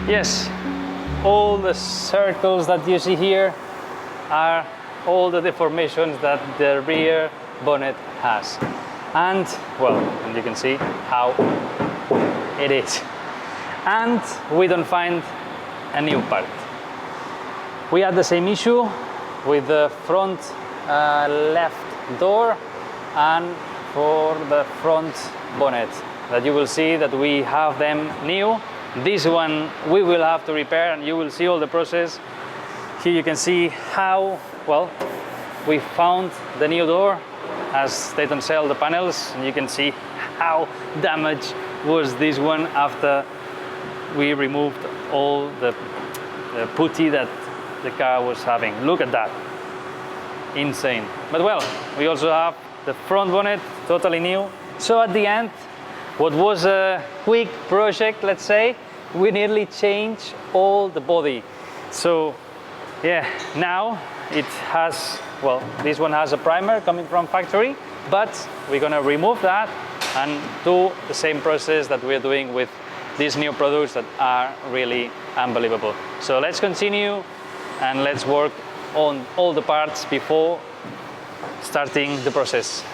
Yes, all the circles that you see here are all the deformations that the rear bonnet has. And, well, and you can see how it is. And we don't find a new part. We had the same issue with the front left door and for the front bonnet, that you will see that we have them new. This one we will have to repair, and you will see all the process. Here you can see how, well, we found the new door as they don't sell the panels, and you can see how damaged was this one after we removed all the putty that the car was having. Look at that, insane. But well, we also have the front bonnet totally new. So at the end, what was a quick project, let's say, we nearly changed all the body. So yeah, now it has, well, this one has a primer coming from factory, but we're gonna remove that and do the same process that we're doing with these new products that are really unbelievable. So let's continue and let's work on all the parts before starting the process.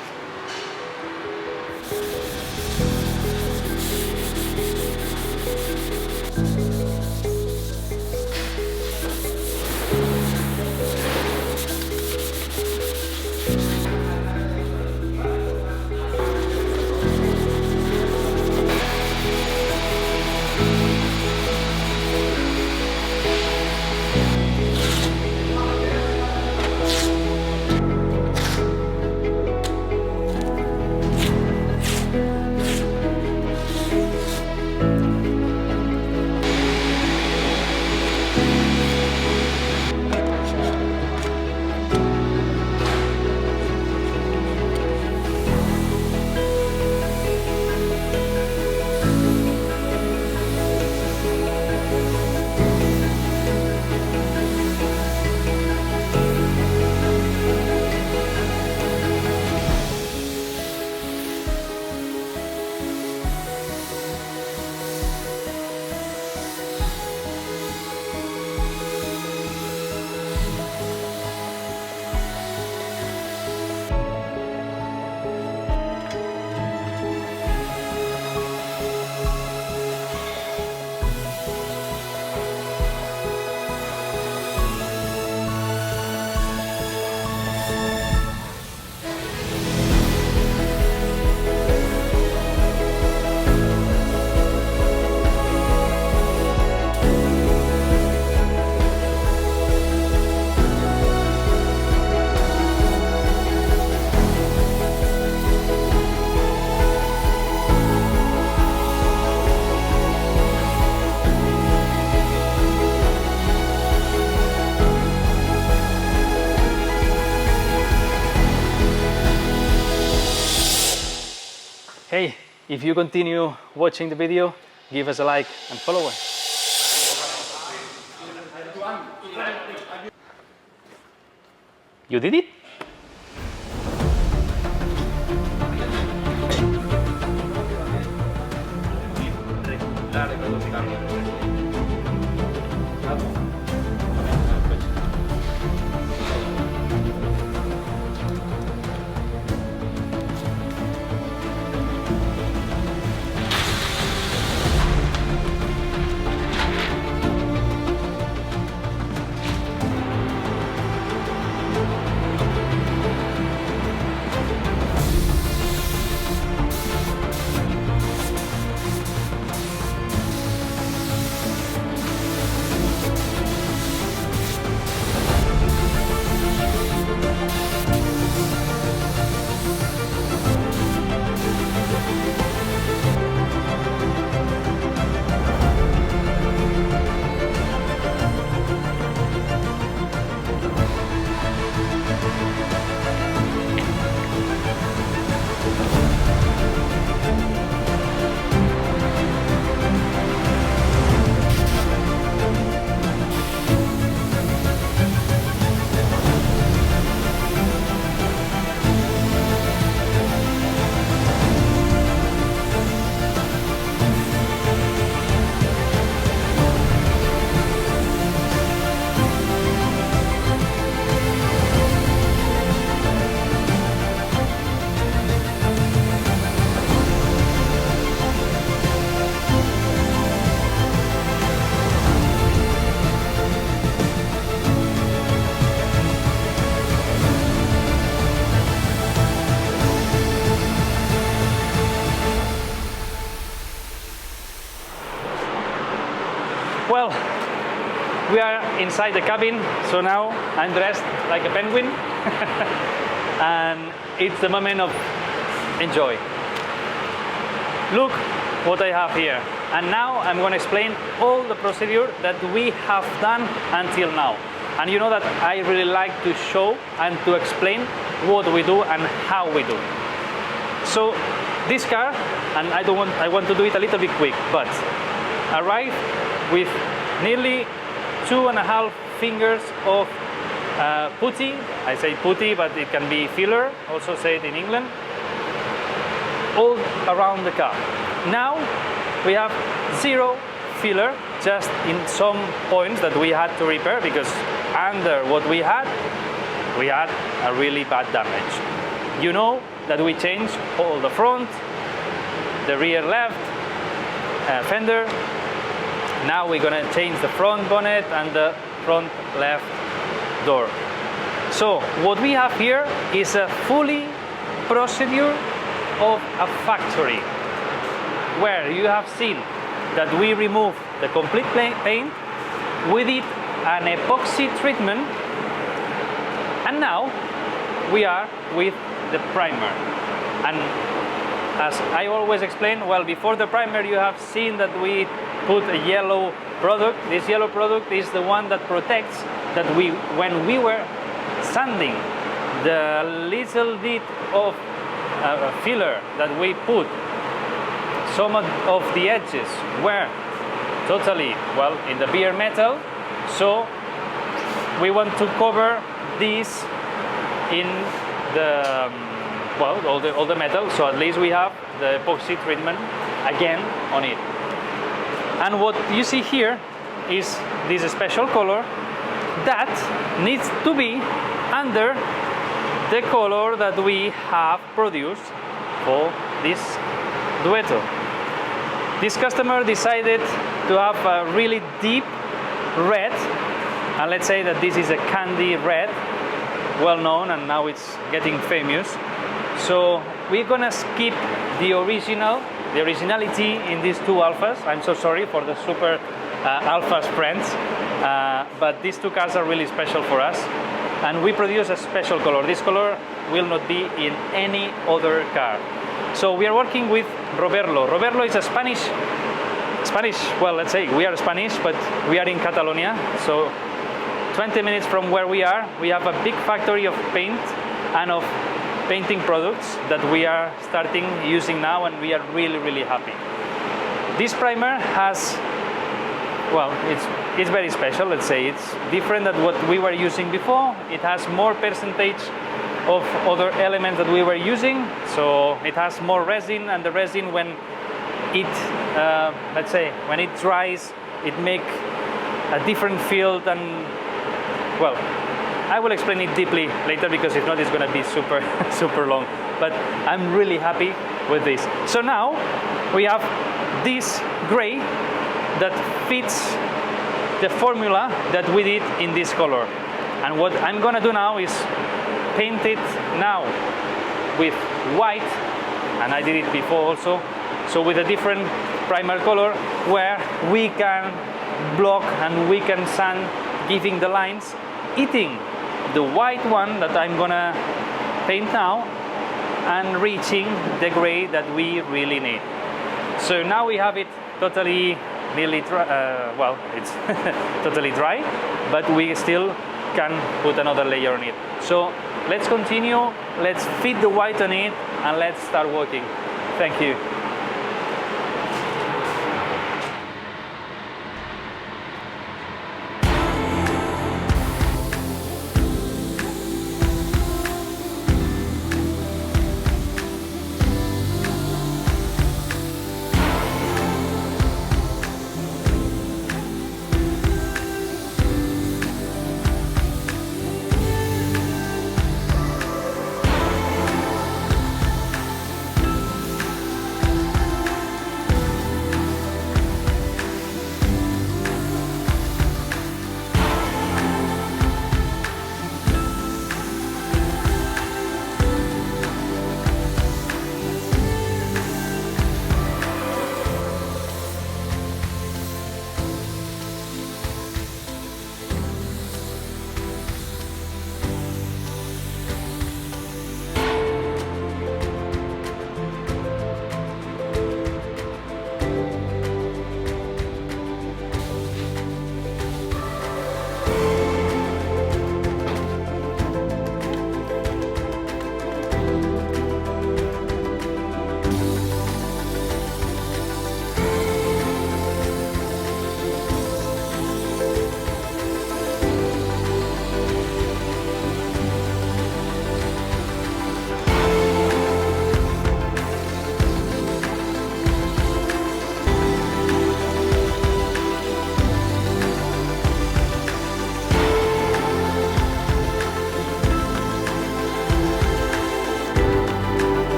Hey, if you continue watching the video, give us a like and follow us. You did it? Well, we are inside the cabin, so now I'm dressed like a penguin and it's the moment of enjoy. Look what I have here. And now I'm going to explain all the procedure that we have done until now. And you know that I really like to show and to explain what we do and how we do. So this car, and I want to do it a little bit quick, but arrived with nearly 2.5 fingers of putty. I say putty, but it can be filler, also say it in England, all around the car. Now we have 0 filler, just in some points that we had to repair, because under what we had a really bad damage. You know that we changed all the front, the rear left fender. Now we're gonna change the front bonnet and the front left door. So what we have here is a fully procedure of a factory, where you have seen that we remove the complete paint, we did an epoxy treatment, and now we are with the primer. And as I always explain, well, before the primer you have seen that we put a yellow product. This yellow product is the one that protects that when we were sanding the little bit of filler that we put, some of the edges were totally, well, in the bare metal, so we want to cover this in the well, all the metal, so at least we have the epoxy treatment again on it. And what you see here is this special color that needs to be under the color that we have produced for this Duetto. This customer decided to have a really deep red, and let's say that this is a candy red, well known, and now it's getting famous. So we're gonna skip the originality in these two Alfas. I'm so sorry for the super Alfas friends, but these two cars are really special for us, and we produce a special color. This color will not be in any other car. So we are working with Roberlo. Roberlo is a Spanish, well, let's say we are Spanish, but we are in Catalonia. So 20 minutes from where we are, we have a big factory of paint and of painting products that we are starting using now, and we are really, really happy. This primer has, well, it's very special, let's say. It's different than what we were using before. It has more percentage of other elements that we were using, so it has more resin, and the resin, when it, let's say, when it dries, it makes a different feel than, well, I will explain it deeply later, because if not, it's going to be super, super long. But I'm really happy with this. So now we have this gray that fits the formula that we did in this color. And what I'm going to do now is paint it now with white, and I did it before also. So with a different primer color, where we can block and we can sand, giving the lines, eating the white one that I'm gonna paint now, and reaching the gray that we really need. So now we have it totally nearly dry, well, it's totally dry, but we still can put another layer on it. So let's continue, let's fit the white on it, and let's start working. Thank you.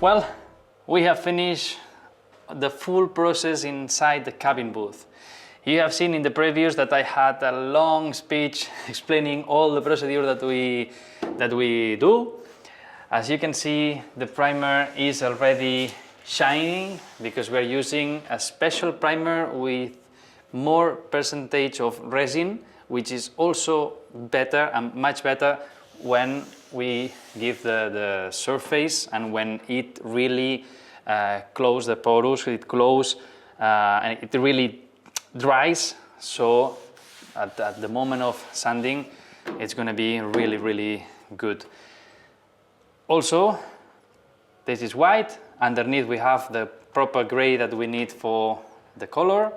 Well, we have finished the full process inside the cabin booth. You have seen in the previews that I had a long speech explaining all the procedure that we do. As you can see, the primer is already shining because we are using a special primer with more percentage of resin, which is also better and much better when we give the surface and when it really close the porous, it close and it really dries. So at the moment of sanding, it's going to be really, really good. Also, this is white. Underneath we have the proper gray that we need for the color.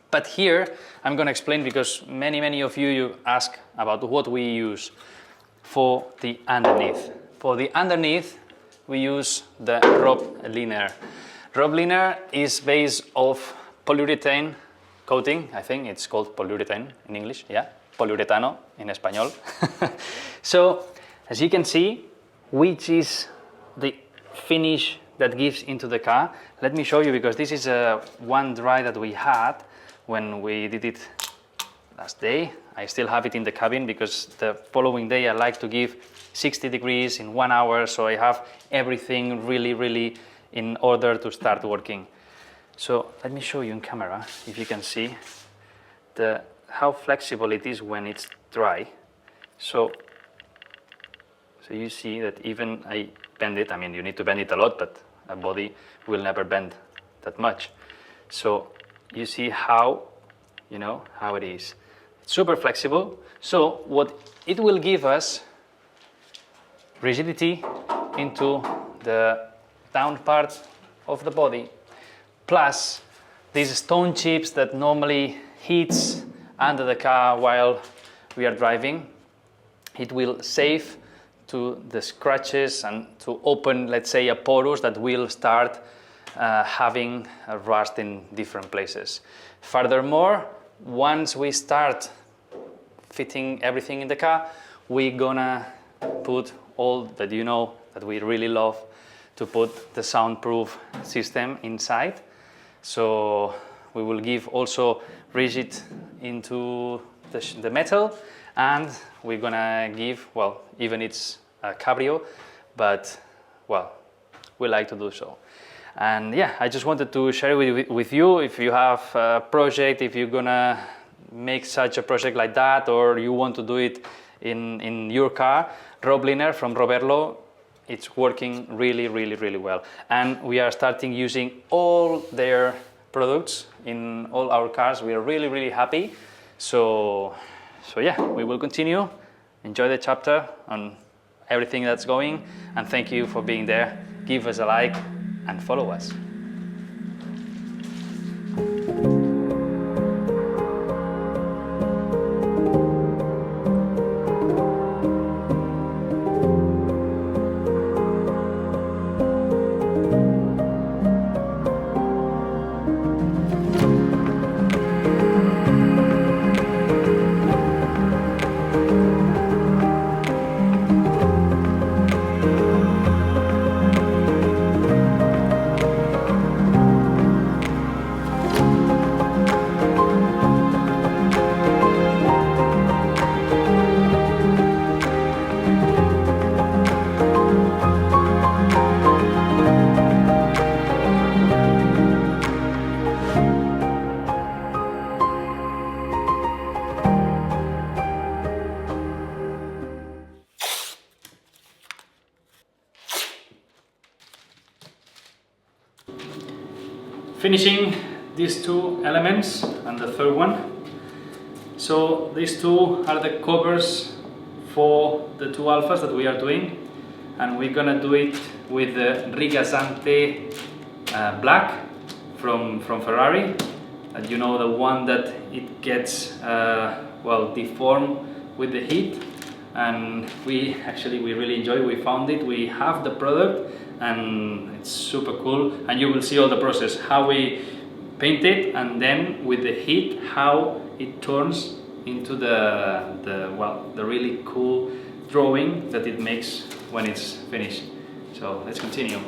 But here I'm going to explain because many of you ask about what we use for the underneath. For the underneath, we use the rope liner. Rope liner is based off polyurethane coating. I think it's called polyurethane in English. Yeah, poliuretano in español. So, as you can see, which is the finish that gives into the car. Let me show you because this is one dry that we had when we did it last day. I still have it in the cabin because the following day I like to give 60 degrees in 1 hour, so I have everything really in order to start working. So let me show you in camera if you can see how flexible it is when it's dry. So you see that even I bend it. I mean, you need to bend it a lot, but a body will never bend that much. So you see how it is. It's super flexible. So what it will give us rigidity into the down part of the body, plus these stone chips that normally hits under the car while we are driving. It will save to the scratches and to open, let's say, a porous that will start having a rust in different places. Furthermore, once we start fitting everything in the car, we're gonna put all that that we really love, to put the soundproof system inside. So we will give also rigid into the metal, and we're gonna give, well, even it's a cabrio, but well, we like to do so. And yeah, I just wanted to share with you, if you have a project, if you're gonna make such a project like that, or you want to do it in your car, rope liner from Roberlo, it's working really well. And we are starting using all their products in all our cars. We are really happy. So yeah, we will continue. Enjoy the chapter on everything that's going, and thank you for being there. Give us a like and follow us. Finishing these two elements and the third one. So these two are the covers for the two Alfas that we are doing, and we're gonna do it with the Rigasante black from Ferrari. And you know, the one that it gets well, deformed with the heat, and we really enjoy. We found it, we have the product, and it's super cool. And you will see all the process, how we paint it, and then with the heat, how it turns into the really cool drawing that it makes when it's finished. So let's continue.